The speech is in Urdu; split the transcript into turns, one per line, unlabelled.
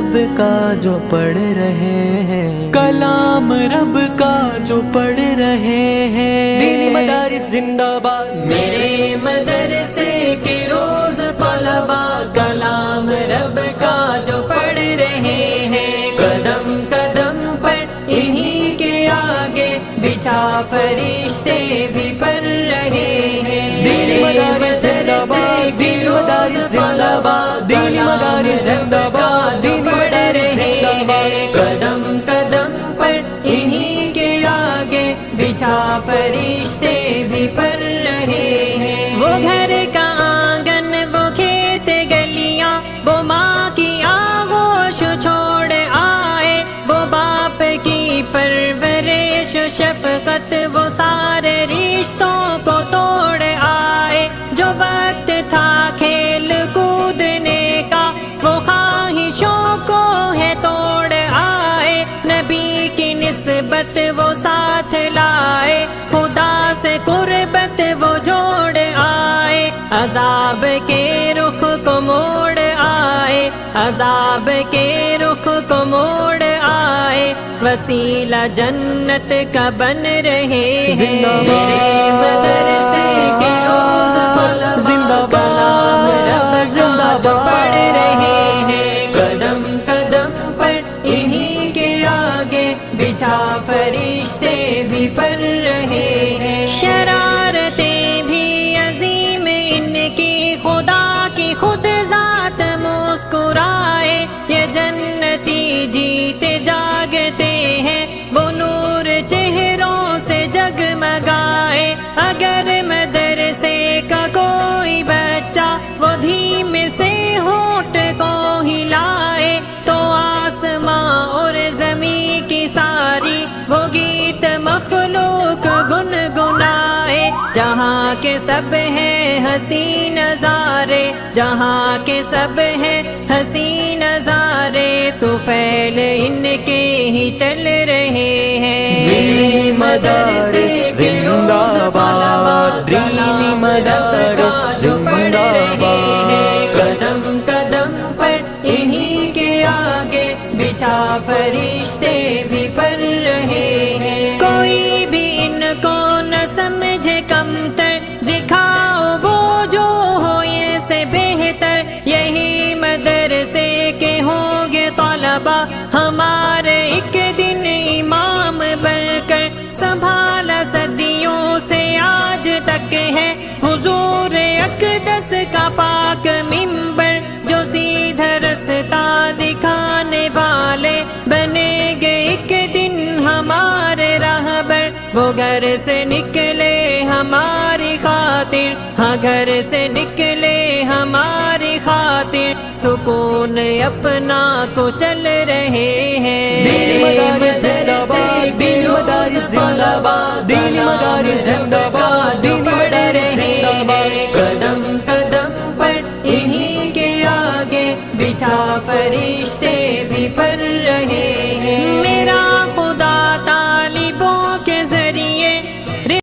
رب کا جو پڑھ رہے ہیں، کلام رب کا جو پڑھ رہے ہیں۔ دینی مدارس زندہ باد،
میرے مدرسے کے روز طلبا کلام رب کا جو پڑھ رہے ہیں، قدم قدم پر انہی کے آگے بچھا فرشتے بھی پڑھ رہے ہیں۔
دینی مدارس زندہ باد، دینی مدارس زندہ باد، دینی مدارس زندہ باد، دینی مدارس زندہ باد۔
قدم قدم پر انہی کے آگے بچھا فرشتے بھی پڑھ رہے ہیں۔ وہ گھر کا آنگن، وہ کھیت گلیاں، وہ ماں کی آغوش چھوڑ آئے، وہ باپ کی پرورش شفقت، وہ سارے رشتوں کو توڑ آئے۔ جو وقت تھا کھیل کودنے کا، وہ خواہشوں کو ہے توڑ آئے۔ نبی کی نسبت وہ ساتھ لائے، خدا سے قربت وہ جوڑ آئے۔ عذاب کے رخ کو موڑ آئے، عذاب کے رخ کو موڑ آئے، وسیلہ جنت کا بن رہے ہیں۔ میرے مدرسے کے روز طلبا کلام رب کا جو پڑھ رہے ہیں، قدم قدم پر انہی کے آگے بچھا فرشتے بھی پڑھ رہے ہیں۔ شرارتیں بھی عظیم ان کی، خدا کی خود ذات مسکرائے۔ یہ جنتی جیتے جاگتے ہیں، وہ نور چہروں سے جگمگائے۔ اگر مدرسے کا کوئی بچہ وہ دھیمے سے ہونٹ کو ہلائے، تو آسماں اور زمین کی ساری وہ گیت مخلوق گنگنائے۔ جہاں کے سب ہیں حسین نظارے، جہاں کے سب ہیں حسین نظارے، تو پھیل ان کے ہی چل رہے ہیں۔
دینی مدارس زندہ باد، دینی مدارس زندہ باد۔
قدم قدم پر انہی کے آگے بچھا فرشتے بھی پڑھ رہے ہیں۔ کوئی بھی ان کو نہ سمجھے کمتر، دکھاؤ وہ جو ہو یہ سے بہتر۔ یہی مدرسے کے ہوں گے طلبا، ہمارے ایک دن امام بن کر۔ سنبھالا صدیوں سے آج تک ہے حضور اقدس کا پاک منبر، جو سیدھا رستہ دکھانے والے بنیں گے ایک دن ہمارے راہبر۔ وہ گھر سے نکلے ہماری خاطر، ہاں گھر سے نکلے ہماری خاطر، سکون اپنا کو چل رہے ہیں۔
دینی مدارس زندہ باد، دینی مدارس زندہ باد، دینی مدارس زندہ باد، دینی مدارس زندہ باد۔
قدم قدم پر انہی کے آگے بچھا فرشتے بھی پڑھ رہے